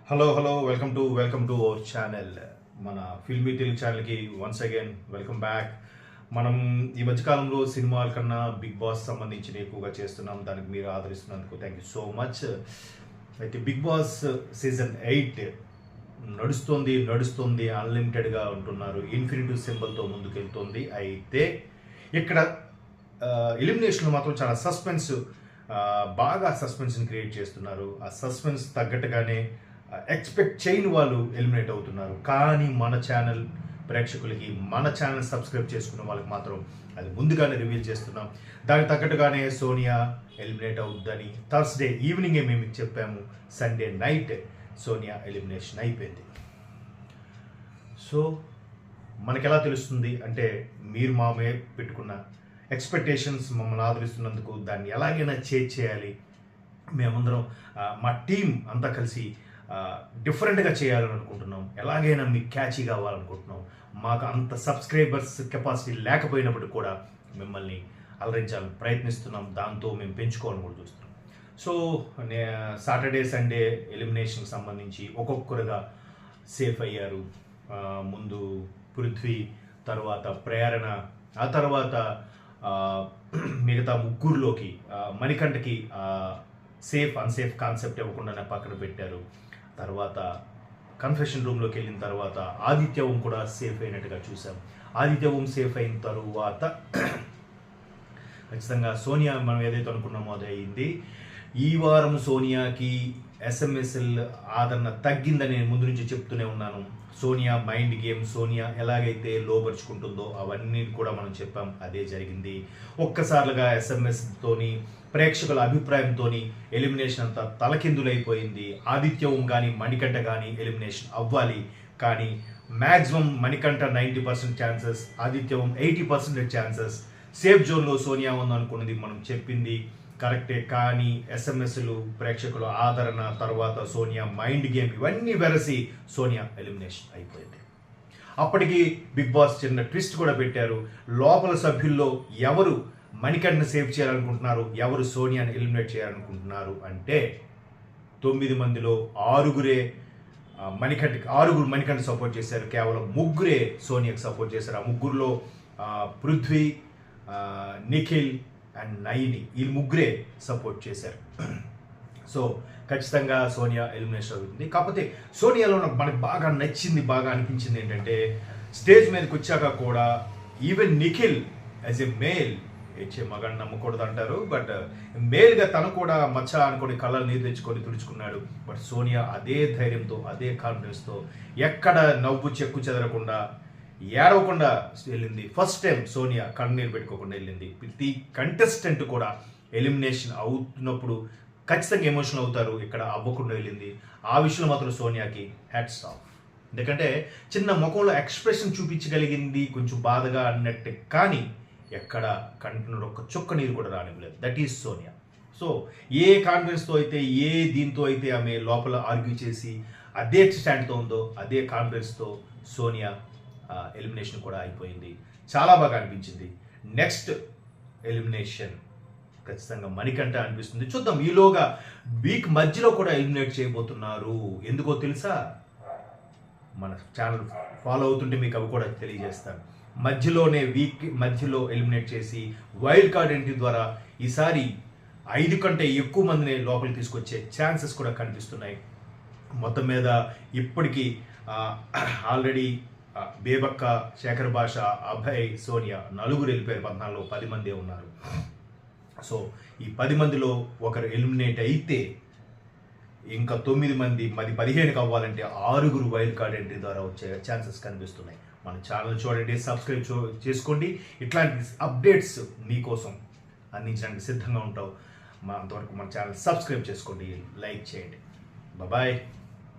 Hello welcome to our channel. మన ఫిల్మీ తెలుగు ఛానల్కి once again welcome back. మనం ఈ మధ్యకాలంలో సినిమాల కన్నా బిగ్ బాస్ సంబంధించిన ఎక్కువగా చేస్తున్నాం. దానికి మీరు ఆదరిస్తున్నందుకు థ్యాంక్ యూ సో మచ్. అయితే బిగ్ బాస్ సీజన్ 8 నడుస్తుంది అన్లిమిటెడ్గా ఉంటున్నారు. ఇన్ఫినిటివ్ సింబల్తో ముందుకెళ్తుంది. అయితే ఇక్కడ ఎలిమినేషన్లో మాత్రం చాలా బాగా సస్పెన్స్ని క్రియేట్ చేస్తున్నారు. ఆ సస్పెన్స్ తగ్గట్టుగానే ఎక్స్పెక్ట్ చేయని వాళ్ళు ఎలిమినేట్ అవుతున్నారు. కానీ మన ఛానల్ ప్రేక్షకులకి, మన ఛానల్ సబ్స్క్రైబ్ చేసుకున్న వాళ్ళకి మాత్రం అది ముందుగానే రివీల్ చేస్తున్నాం. దానికి తగ్గట్టుగానే సోనియా ఎలిమినేట్ అవుద్దని థర్స్డే ఈవినింగే మేము చెప్పాము. సండే నైట్ సోనియా ఎలిమినేషన్ అయిపోయింది. సో మనకెలా తెలుస్తుంది అంటే, మీరు మామే పెట్టుకున్న ఎక్స్పెక్టేషన్స్ మమ్మల్ని ఆదరిస్తున్నందుకు దాన్ని ఎలాగైనా చేయాలి, మేమందరం మా టీం అంతా కలిసి డిఫరెంట్గా చేయాలని అనుకుంటున్నాం, ఎలాగైనా మీకు క్యాచీగా అవ్వాలనుకుంటున్నాం. మాకు అంత సబ్స్క్రైబర్స్ కెపాసిటీ లేకపోయినప్పుడు కూడా మిమ్మల్ని అలరించాలని ప్రయత్నిస్తున్నాం. దాంతో మేము పెంచుకోవాలని కూడా చూస్తున్నాం. సో సాటర్డే సండే ఎలిమినేషన్కి సంబంధించి ఒక్కొక్కరుగా సేఫ్ అయ్యారు. ముందు పృథ్వీ, తర్వాత ప్రేరణ, ఆ తర్వాత మిగతా ముగ్గురులోకి మణికంఠకి సేఫ్ అన్సేఫ్ కాన్సెప్ట్ ఇవ్వకుండా పక్కన పెట్టారు. తర్వాత కన్ఫెషన్ రూమ్లోకి వెళ్ళిన తర్వాత ఆదిత్య ఓం కూడా సేఫ్ అయినట్టుగా చూసాం. ఆదిత్య ఓం సేఫ్ అయిన తరువాత ఖచ్చితంగా సోనియా మనం ఏదైతే అనుకున్నామో అదే అయింది. ఈ వారం సోనియాకి ఎస్ఎంఎస్ఎల్ ఆదరణ తగ్గిందని నేను ముందు నుంచి చెప్తూనే ఉన్నాను. సోనియా మైండ్ గేమ్, సోనియా ఎలాగైతే లోపరుచుకుంటుందో అవన్నీ కూడా మనం చెప్పాం. అదే జరిగింది. ఒక్కసారిగా ఎస్ఎంఎస్తోని ప్రేక్షకుల అభిప్రాయంతో ఎలిమినేషన్ అంతా తలకిందులైపోయింది. ఆదిత్యం కానీ మణికంఠ కానీ ఎలిమినేషన్ అవ్వాలి. కానీ మ్యాక్సిమం మణికంఠ 90% ఛాన్సెస్, ఆదిత్యం 80% ఛాన్సెస్. సేఫ్ జోన్లో సోనియా ఉందనుకున్నది మనం చెప్పింది కరెక్టే. కానీ ఎస్ఎంఎస్లు, ప్రేక్షకుల ఆదరణ, తర్వాత సోనియా మైండ్ గేమ్ ఇవన్నీ వెరసి సోనియా ఎలిమినేషన్ అయిపోయింది. అప్పటికి బిగ్ బాస్ చిన్న ట్విస్ట్ కూడా పెట్టారు. లోపల సభ్యుల్లో ఎవరు మణికంఠను సేవ్ చేయాలనుకుంటున్నారు, ఎవరు సోనియాని ఎలిమినేట్ చేయాలనుకుంటున్నారు అంటే 9 మందిలో 6గురు మణికంఠ సపోర్ట్ చేశారు. కేవలం 3గురే సోనియాకి సపోర్ట్ చేశారు. ఆ 3గురిలో పృథ్వీ, నిఖిల్ అండ్ నయని, ఈ 3గురే సపోర్ట్ చేశారు. సో ఖచ్చితంగా సోనియా ఎలిమినేషన్ అవుతుంది. కాకపోతే సోనియాలో మనకు బాగా నచ్చింది, బాగా అనిపించింది ఏంటంటే, స్టేజ్ మీదకి వచ్చాక కూడా even Nikhil as a male, ఇచ్చే మగాన్ని నమ్మకూడదు అంటారు, బట్ మేల్గా తను కూడా మచ్చ అనుకుని కళ్ళలు నీరు తెచ్చుకొని తుడుచుకున్నాడు. బట్ సోనియా అదే ధైర్యంతో, అదే కాన్ఫిడెన్స్తో, ఎక్కడ నవ్వు చెక్కు చెదరకుండా, ఏడవకుండా వెళ్ళింది. ఫస్ట్ టైం సోనియా కన్నీరు పెట్టుకోకుండా వెళ్ళింది. ప్రతి కంటెస్టెంట్ కూడా ఎలిమినేషన్ అవుతున్నప్పుడు ఖచ్చితంగా ఎమోషనల్ అవుతారు, ఇక్కడ అవ్వకుండా వెళ్ళింది. ఆ విషయంలో మాత్రం సోనియాకి హ్యాట్స్ ఆఫ్. ఎందుకంటే చిన్న ముఖంలో ఎక్స్ప్రెషన్ చూపించగలిగింది, కొంచెం బాధగా అన్నట్టు, కానీ ఎక్కడ కంటిన్యూ ఒక్క చుక్క నీరు కూడా రానివ్వలేదు. That is Sonia. సో ఏ కాన్ఫిడెన్స్తో అయితే, ఏ దీంతో అయితే ఆమె లోపల ఆర్గ్యూ చేసి అదే స్టాండ్తో ఉందో, అదే కాన్ఫిడెన్స్తో సోనియా ఎలిమినేషన్ కూడా అయిపోయింది. చాలా బాగా అనిపించింది. నెక్స్ట్ ఎలిమినేషన్ ఖచ్చితంగా మణికంఠ అనిపిస్తుంది. చూద్దాం. ఈలోగా వీక్ మధ్యలో కూడా ఎలిమినేట్ చేయబోతున్నారు. ఎందుకో తెలుసా? మన ఛానల్ ఫాలో అవుతుంటే మీకు అవి కూడా తెలియజేస్తాను. వీక్ మధ్యలో ఎలిమినేట్ చేసి వైల్డ్ కార్డ్ ఎంట్రీ ద్వారా ఈసారి 5 కంటే ఎక్కువ మందిని లోపలికి తీసుకొచ్చే ఛాన్సెస్ కూడా కనిపిస్తున్నాయి. మొత్తం మీద ఇప్పటికీ ఆల్రెడీ బేబక్క, శేఖర్ భాష, అభయ్, సోనియా 4గురు వెళ్ళిపోయారు. 14లో 10 మందే ఉన్నారు. సో ఈ 10 మందిలో ఒకరు ఎలిమినేట్ అయితే ఇంకా 9 మంది, 15 అవ్వాలంటే 6గురు వైల్డ్ కార్డ్ ఎంట్రీ ద్వారా వచ్చే ఛాన్సెస్ కనిపిస్తున్నాయి. మన ఛానల్ చూడండి, సబ్స్క్రైబ్ చేసుకోండి. ఇట్లాంటి అప్డేట్స్ మీకోసం అందించడానికి సిద్ధంగా ఉంటాం. అంతవరకు మన ఛానల్ సబ్స్క్రైబ్ చేసుకోండి, లైక్ చేయండి. బాయ్.